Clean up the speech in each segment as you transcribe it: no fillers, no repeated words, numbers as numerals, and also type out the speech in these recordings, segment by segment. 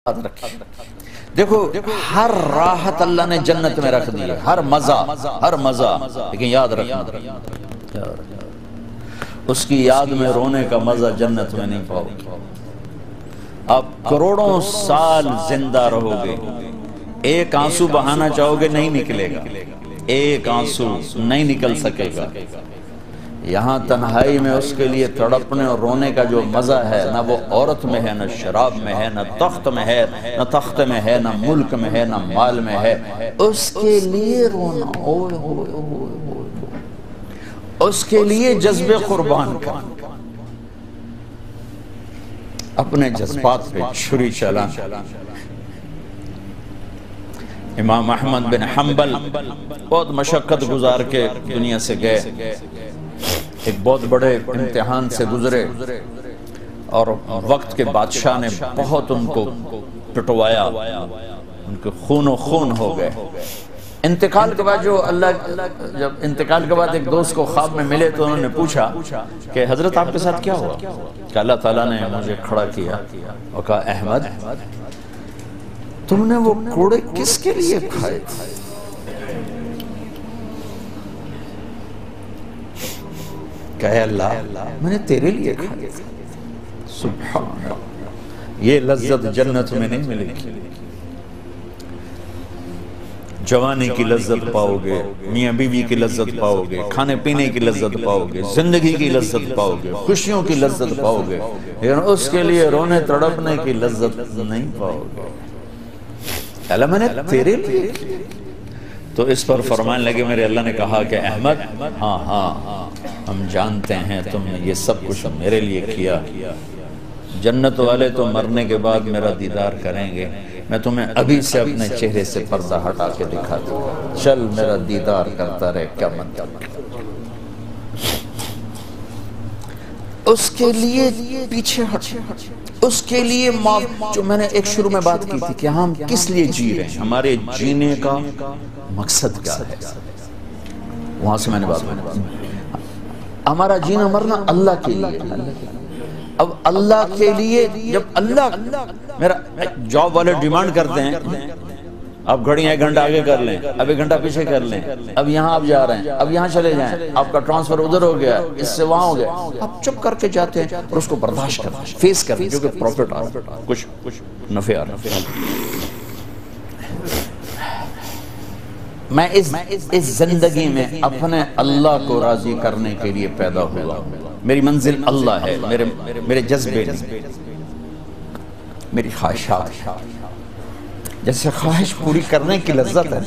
یاد رکھیں۔ دیکھو ہر راحت اللہ نے جنت میں رکھ دی ہے، ہر مزہ، لیکن یاد رکھیں اس کی یاد میں رونے کا مزہ جنت میں نہیں پاؤ گے۔ آپ کروڑوں سال زندہ رہو گے، ایک آنسو بہانا چاہو گے نہیں نکلے گا، ایک آنسو نہیں نکل سکے گا۔ یہاں تنہائی میں اس کے لیے تڑپنے اور رونے کا جو مزہ ہے، نہ وہ عورت میں ہے، نہ شراب میں ہے، نہ تخت میں ہے، نہ تخت میں ہے، نہ ملک میں ہے، نہ مال میں ہے۔ اس کے لیے رونا، اس کے لیے جذب قربان کا، اپنے جذبات پہ چھری چلانا۔ امام احمد بن حنبل بہت مشقت گزار کے دنیا سے گئے، ایک بہت بڑے امتحان سے گزرے اور وقت کے بادشاہ نے بہت ان کو پٹوایا، ان کے خون و خون ہو گئے۔ انتقال کے بعد جب انتقال کے بعد ایک دوست کو خواب میں ملے تو انہوں نے پوچھا کہ حضرت آپ کے ساتھ کیا ہوا؟ کہ اللہ تعالیٰ نے مجھے کھڑا کیا اور کہا احمد تم نے وہ کوڑے کس کے لیے کھائے تھے؟ کہے اللہ میں نے تیرے لیے کھائے تھے۔ سبحان اللہ، یہ لذت جنت میں نہیں ملے گی۔ جوانی کی لذت پاؤ گے، میاں بیوی کی لذت پاؤ گے، کھانے پینے کی لذت پاؤ گے، زندگی کی لذت پاؤ گے، خوشیوں کی لذت پاؤ گے، لیکن اس کے لیے رونے تڑپنے کی لذت نہیں پاؤ گے۔ اللہ میں نے تیرے لیے، تو اس پر فرمانے لگے میرے اللہ نے کہا کہ احمد ہاں ہم جانتے ہیں تم نے یہ سب کچھ میرے لیے کیا۔ جنت والے تو مرنے کے بعد میرا دیدار کریں گے، میں تمہیں ابھی سے اپنے چہرے سے پردہ ہٹا کے دکھا دوں، چل میرا دیدار کرتا رہے، کیا مطلب۔ اس کے لیے پیچھے ہٹ، اس کے لیے جو میں نے ایک شروع میں بات کی تھی کہ ہم کس لیے جی رہے ہیں، ہمارے جینے کا مقصد کیا ہے، وہاں سے میں نے بات کی۔ ہمارا جینا مرنا اللہ کے لیے، اب اللہ کے لیے جب اللہ میرا جاب والے ڈیمانڈ کرتے ہیں اب گھڑیاں 1 گھنٹہ آگے کر لیں، اب 1 گھنٹہ پیچھے کر لیں، اب یہاں آپ جا رہے ہیں، اب یہاں چلے جائیں، آپ کا ٹرانسفر ادھر ہو گیا، اس سے وہاں ہو گیا، آپ چپ کر کے جاتے ہیں اور اس کو برداشت کرتے ہیں، فیس کرتے ہیں، کیونکہ پروفٹ آ رہا ہے، کچھ نفع آ رہا ہے۔ میں اس زندگی میں اپنے اللہ کو راضی کرنے کے لیے پیدا ہوا ہوں، میری منزل اللہ ہے، میرے جذبے نہیں، میری خواہشات۔ جیسے خواہش پوری کرنے کی لذت ہے،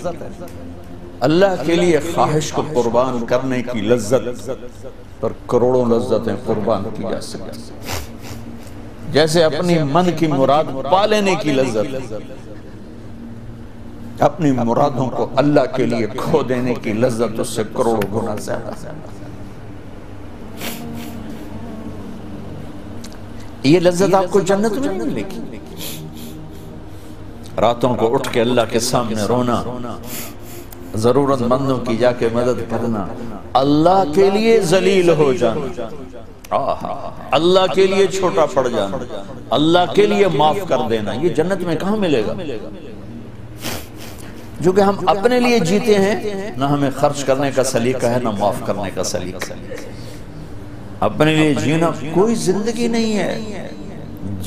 اللہ کے لیے خواہش کو قربان کرنے کی لذت پر کروڑوں لذتیں قربان کی جا سکتی، جیسے اپنی من کی مراد پا لینے کی لذت، اپنی مرادوں کو اللہ کے لیے کھو دینے کی لذت اس سے کروڑوں گنا زیادہ۔ یہ لذت آپ کو جنت میں نہیں ملے گی۔ راتوں کو اٹھ کے اللہ کے سامنے رونا، ضرورت مندوں کی جا کے مدد کرنا، اللہ کے لیے ذلیل ہو جانا، اللہ کے لیے چھوٹا پڑ جانا، اللہ کے لیے معاف کر دینا، یہ جنت میں کہاں ملے گا؟ جو کہ ہم اپنے لیے جیتے ہیں، نہ ہمیں خرچ کرنے کا سلیقہ ہے، نہ معاف کرنے کا سلیقہ ہے۔ اپنے لیے جینا کوئی زندگی نہیں ہے،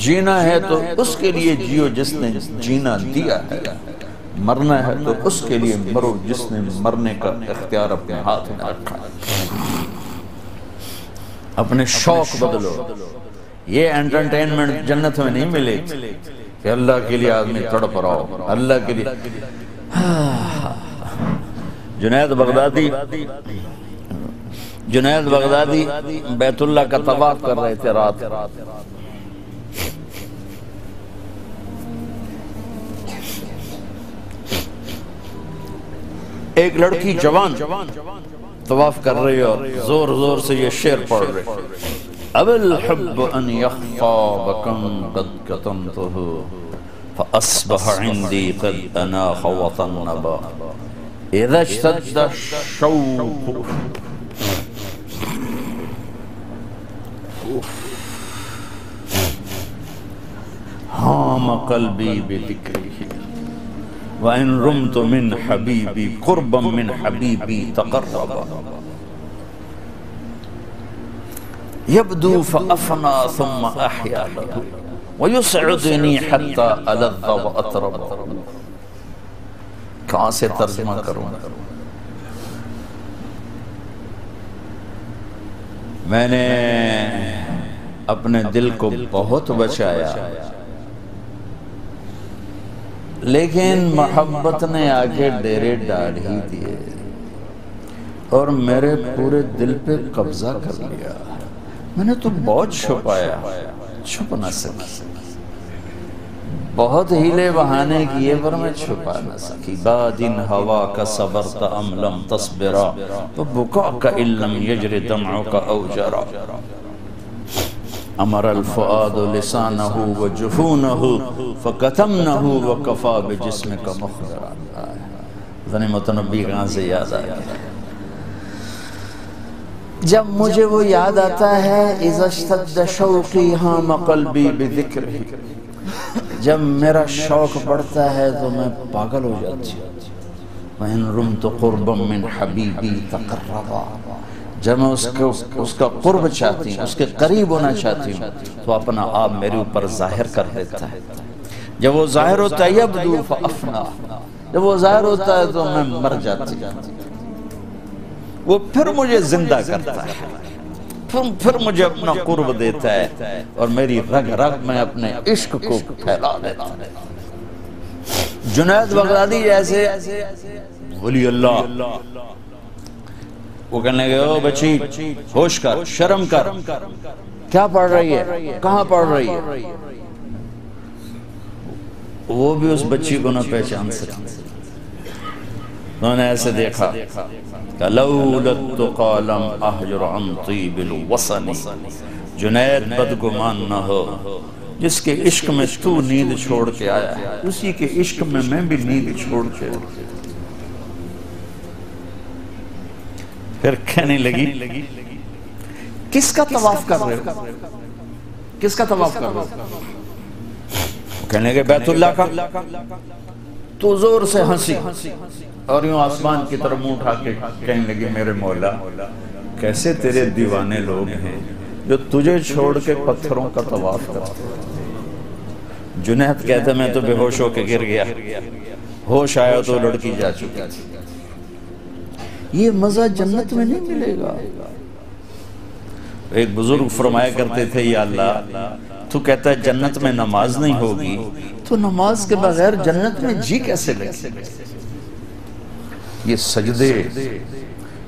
جینا ہے تو اس کے لیے جیو جس نے جینا دیا ہے، مرنا ہے تو اس کے لیے مرو جس نے مرنے کا اختیار اپنے ہاتھ میں رکھا ہے۔ اپنے شوق بدلو، یہ انٹرٹینمنٹ جنت میں نہیں ملے کہ اللہ کے لیے آدمی تڑپ رہا ہو، اللہ کے لیے۔ جنید بغدادی بیت اللہ کا طواف کر رہے تھے رات، ایک لڑکی جوان طواف کر رہی اور زور زور سے یہ شعر پڑھ رہے، اب الحب ان یخفا بکم قد کتمتہ فأصبح عندي قد أناخ وطنبا إذا اشتد الشوق ہاں هام قلبی بذکرہ وَإِن رُمْتُ مِنْ حَبِيبِي قُرْبًا مِنْ حَبِيبِي تَقَرَّبًا يَبْدُو فَأَفْنَا ثُمَّ أَحْيَا لَهُ وَيُسْعِدُنِي حَتَّى أَلَذَّ وَأَطْرَبَ. کہاں سے ترجمہ کروں؟ میں نے اپنے دل کو بہت بچایا، لیکن محبت نے آگے ڈیرے ڈال ہی دیے اور میرے پورے دل پہ قبضہ کر لیا. میں نے تو بہت چھپایا، چھپ نہ سکی، بہت ہیلے بہانے کیے پر میں چھپا نہ سکی. بادن ہوا کا صبرت ام لم تصبرا فبکاک ان لم یجر دمعک او جرا. امر الفؤاد لسانہ وجفونہ فکتمنہ وکفا بجسمک مخبرا. ذنی متنبی کہاں سے یاد آیا؟ جب مجھے وہ یاد آتا ہے اذا اشتد شوقی ہام قلبی بذکرہ، جب میرا شوق بڑھتا ہے تو میں پاگل ہو جاتی ہوں. وَإِن رُمْتُ قُرْبًا مِّنْ حَبِيبِي تَقَرَّبًا، جب میں اس کا قرب چاہتی ہوں، اس کے قریب ہونا چاہتی ہوں تو اپنا آپ میرے اوپر ظاہر کر دیتا ہے. جب وہ ظاہر ہوتا ہے یبدو فأفنا، جب وہ ظاہر ہوتا ہے تو میں مر جاتی ہوں. وہ پھر مجھے زندہ کرتا ہے، پھر مجھے اپنا قرب دیتا ہے اور میری رگ رگ میں اپنے عشق کو پھیلا دیتا ہے. جنید بغدادی جیسے ولی اللہ، وہ کہنے لگے او بچی ہوش کر، شرم کر، کیا پڑھ رہی ہے، کہاں پڑھ رہی ہے؟ وہ بھی اس بچی کو نہ پہچان سکی. انہوں نے ایسے دیکھا کہ لولا التقى لم احجر عن طیب الوصن. جنید بدگمان نہ ہو، جس کے عشق میں تو نیند چھوڑ کے آیا ہے اسی کے عشق میں بھی نیند چھوڑ کے. پھر کہنے لگی کس کا طواف کر رہے ہو، کس کا طواف کر رہے ہو؟ کہنے لگے بیت اللہ کا. تو زور سے ہنسی اور یوں آسمان کی طرف منہ اٹھا کے کہنے لگی میرے مولا کیسے تیرے دیوانے لوگ ہیں جو تجھے چھوڑ کے پتھروں کا طواف کرتے. جنید کہتا میں تو بے ہوش ہو کے گر گیا، ہوش آیا تو لڑکی جا چکی تھی. یہ مزہ جنت میں نہیں ملے گا. ایک بزرگ فرمایا کرتے تھے یا اللہ تو کہتا ہے جنت میں نماز نہیں ہوگی تو نماز کے بغیر جنت میں جی کیسے لگے؟ یہ سجدے،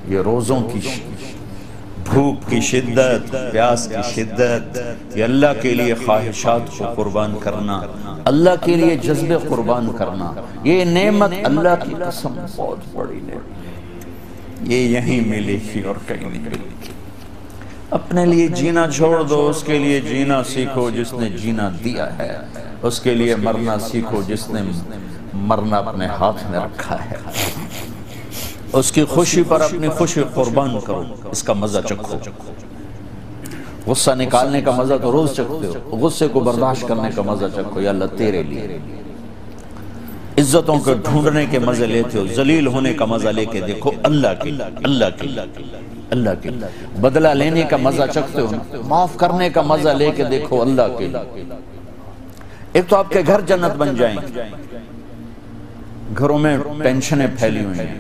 یہ روزوں کی بھوک کی شدت، پیاس کی شدت، یہ اللہ کے لیے خواہشات کو قربان کرنا، اللہ کے لیے جذبے قربان کرنا، یہ نعمت اللہ کی قسم بہت بڑی نعمت. یہ یہیں ملی تھی اور کہیں نہیں ملی. اپنے لیے جینا چھوڑ دو، اس کے لیے جینا سیکھو جس نے جینا دیا ہے. اس کے لیے مرنا سیکھو جس نے مرنا اپنے ہاتھ میں رکھا ہے. اس کی خوشی پر اپنی خوشی قربان کرو، اس کا مزہ چکھو. غصہ نکالنے کا مزہ تو روز چکھتے ہو، غصے کو برداشت کرنے کا مزہ چکھو. یا اللہ تیرے لیے عزتوں کو ڈھونڈنے کے مزے لیتے ہو، ذلیل ہونے کا مزہ لے کے دیکھو اللہ کی، اللہ کی، اللہ کی. بدلہ لینے کا مزہ چکھتے ہو، معاف کرنے کا مزہ لے کے دیکھو اللہ کی. ایک تو آپ کے گھر جنت بن جائیں. گھروں میں ٹینشنیں پھیلی ہوئی ہیں،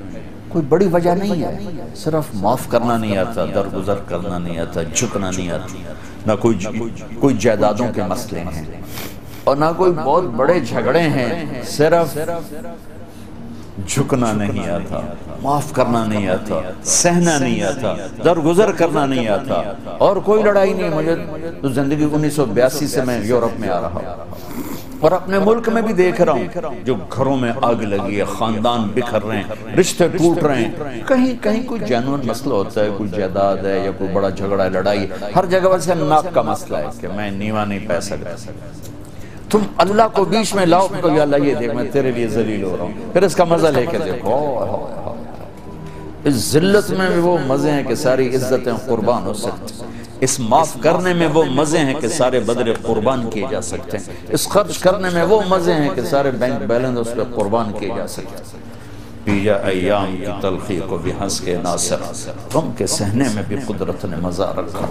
کوئی بڑی وجہ نہیں ہے، صرف معاف کرنا نہیں آتا، درگزر کرنا نہیں آتا، جھکنا نہیں آتا. نہ کوئی جائیدادوں کے مسئلے ہیں اور نہ کوئی بہت بڑے جھگڑے ہیں، صرف جھکنا نہیں آتا، معاف کرنا نہیں آتا، سہنا نہیں آتا، درگزر کرنا نہیں آتا. اور کوئی لڑائی نہیں. مجھے تو زندگی 1982 سے میں یورپ میں آ رہا ہوں اور اپنے ملک میں بھی دیکھ رہا ہوں جو گھروں میں آگ لگی ہے، خاندان بکھر رہے ہیں، رشتے ٹوٹ رہے ہیں. کہیں کوئی جینوئن مسئلہ ہوتا ہے، کوئی جائیداد ہے یا کوئی بڑا جھگڑا ہے، لڑائی. ہر جگہ ویسے ناک کا مسئلہ ہے کہ میں نیوا نہیں پہ سکتا. تم اللہ کو بیچ میں لاؤ تو یا اللہ یہ دیکھ میں تیرے لیے ذلیل ہو رہا ہوں، پھر اس کا مزہ لے کے دیکھو. اس ذلت میں بھی وہ مزے ہیں کہ ساری عزتیں قربان ہو سکتی. اس معاف کرنے میں وہ مزے ہیں کہ سارے بدلے قربان کیے جا سکتے ہیں، اس خرچ کرنے میں وہ مزے ہیں کہ سارے بینک بیلنس اس پہ قربان کیے جا سکتے ہیں۔ پیجا ایام کی تلخی کو بھی ہنس کے ناصر، غم کے سہنے میں بھی قدرت نے مزہ رکھا۔